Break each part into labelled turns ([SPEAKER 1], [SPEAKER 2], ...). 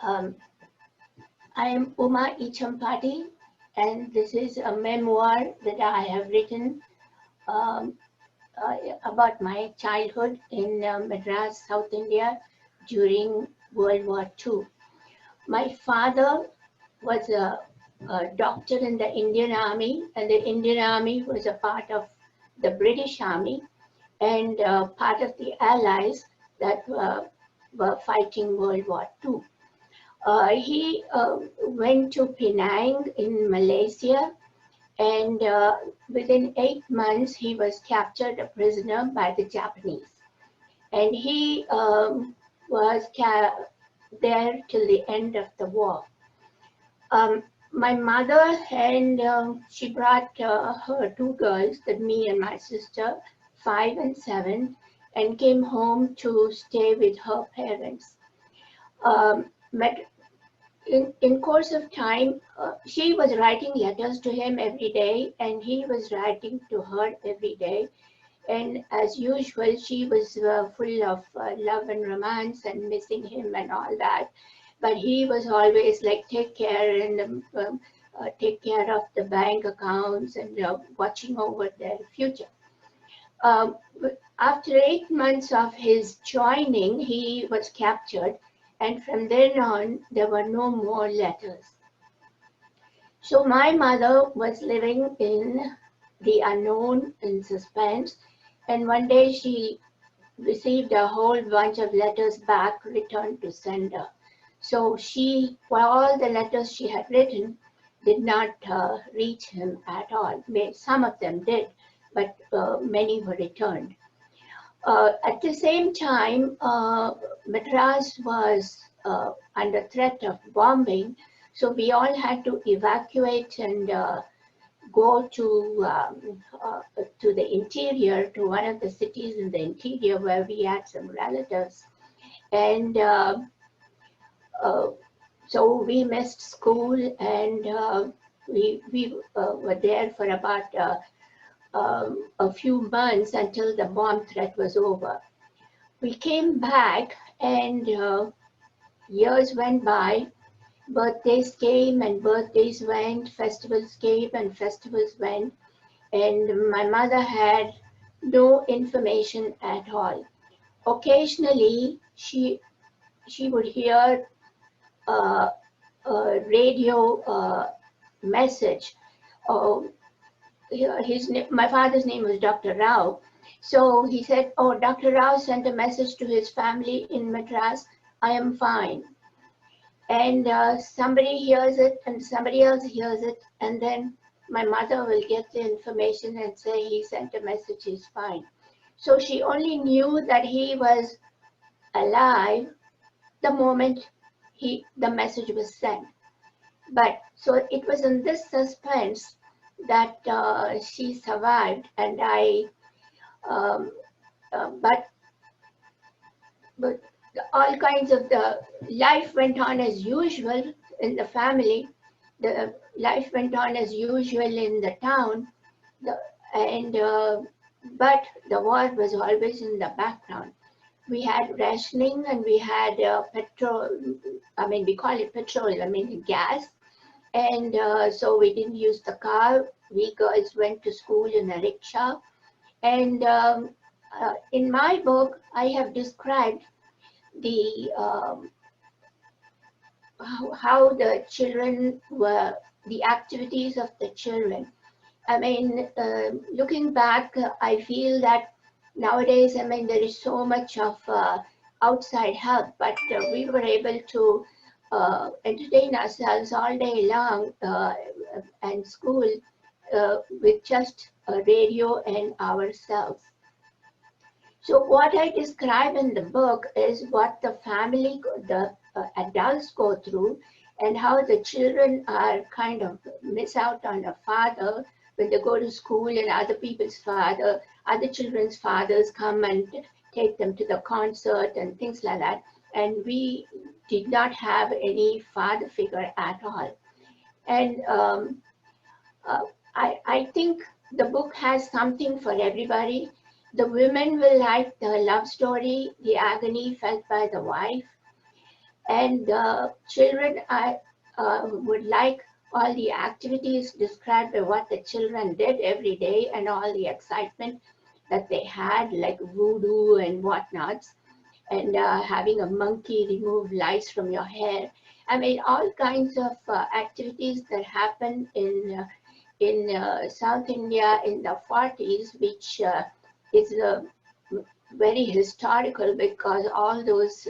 [SPEAKER 1] Um, I am Uma Eachempati, and this is a memoir that I have written um, about my childhood in Madras, South India during World War II. My father was a doctor in the Indian Army, and the Indian Army was a part of the British Army and part of the Allies that were fighting World War II. He went to Penang in Malaysia, and within 8 months, he was captured a prisoner by the Japanese. And he was there till the end of the war. Um, my mother and she brought her two girls, that me and my sister, 5 and 7, and came home to stay with her parents. Met in course of time, she was writing letters to him every day, and he was writing to her every day. And as usual, she was full of love and romance and missing him and all that. But he was always like, take care and take care of the bank accounts and watching over their future. Um, After 8 months of his joining, he was captured, and from then on, there were no more letters. So my mother was living in the unknown, in suspense, and one day she received a whole bunch of letters back returned to sender. So she, for all the letters she had written, did not reach him at all. Some of them did, but many were returned. At the same time, Madras was under threat of bombing, so we all had to evacuate and go to the interior, to one of the cities in the interior where we had some relatives. And uh, so we missed school, and we were there for about a few months until the bomb threat was over. We came back, and years went by. Birthdays came and birthdays went, festivals came and festivals went, and my mother had no information at all. Occasionally, she would hear uh, a radio message. Oh, my father's name was Dr. Rao. So he said, oh, Dr. Rao sent a message to his family in Madras, I am fine. And somebody hears it and somebody else hears it, and then my mother will get the information and say he sent a message, he's fine. So she only knew that he was alive the moment the message was sent. But so it was in this suspense that she survived, and um, uh, but but all kinds of the life went on as usual in the family. The life went on as usual in the town, the, and but the war was always in the background. We had rationing, and we had petrol. I mean, we call it petrol. I mean, gas. And so we didn't use the car. We girls went to school in a rickshaw. And in my book, I have described the how the children were, the activities of the children. I mean, looking back, I feel that nowadays, I mean, there is so much of outside help, but we were able to entertain ourselves all day long and school with just a radio and ourselves. So what I describe in the book is what the family, the adults go through, and how the children are kind of miss out on a father when they go to school, and other children's fathers come and take them to the concert and things like that. And we did not have any father figure at all. And uh, I think the book has something for everybody. The women will like the love story, the agony felt by the wife. And the children, I would like all the activities described by what the children did every day and all the excitement that they had, like voodoo and whatnots, and having a monkey remove lice from your hair. I mean, all kinds of activities that happen in South India in the 40s, which is very historical because all those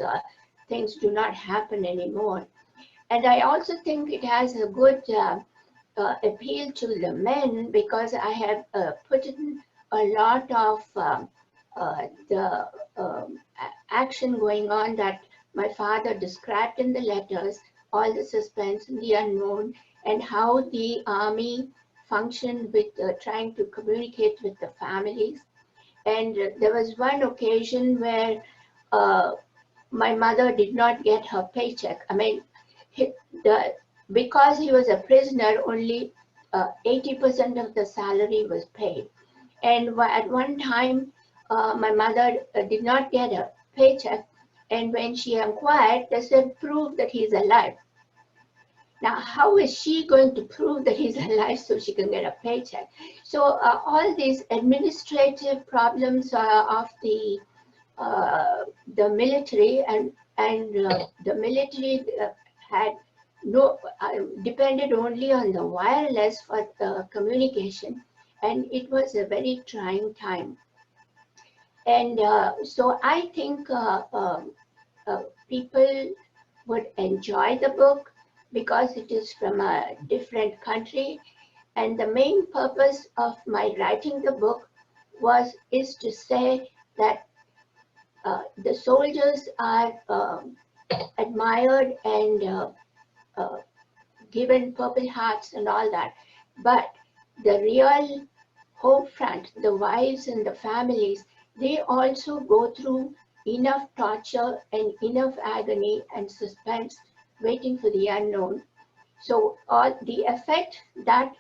[SPEAKER 1] things do not happen anymore. And I also think it has a good appeal to the men because I have put in a lot of the action going on that my father described in the letters, all the suspense and the unknown, and how the army functioned with trying to communicate with the families. And there was one occasion where uh, my mother did not get her paycheck. I mean, he, the, because he was a prisoner, only 80% of the salary was paid. And at one time, my mother did not get a paycheck. And when she inquired, they said, prove that he's alive. Now, how is she going to prove that he's alive so she can get a paycheck? So all these administrative problems of the military and the military had no depended only on the wireless for the communication, and it was a very trying time. And so I think people would enjoy the book because it is from a different country. And the main purpose of my writing the book is to say that the soldiers are admired and uh, given Purple Hearts and all that. But the real home front, the wives and the families, they also go through enough torture and enough agony and suspense waiting for the unknown. So all the effect that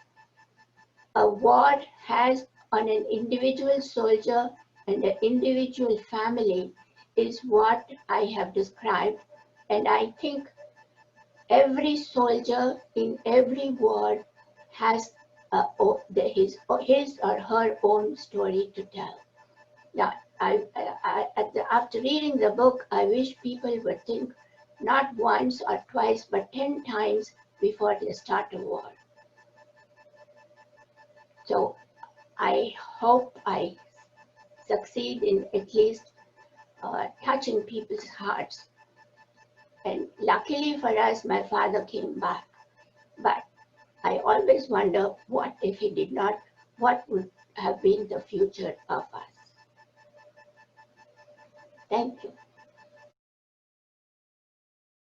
[SPEAKER 1] a war has on an individual soldier and an individual family is what I have described. And I think every soldier in every war has his or her own story to tell. Now, after reading the book, I wish people would think not once or twice, but 10 times before they start a war. So I hope I succeed in at least touching people's hearts. And luckily for us, my father came back. But I always wonder what if he did not, what would have been the future of us. Thank you.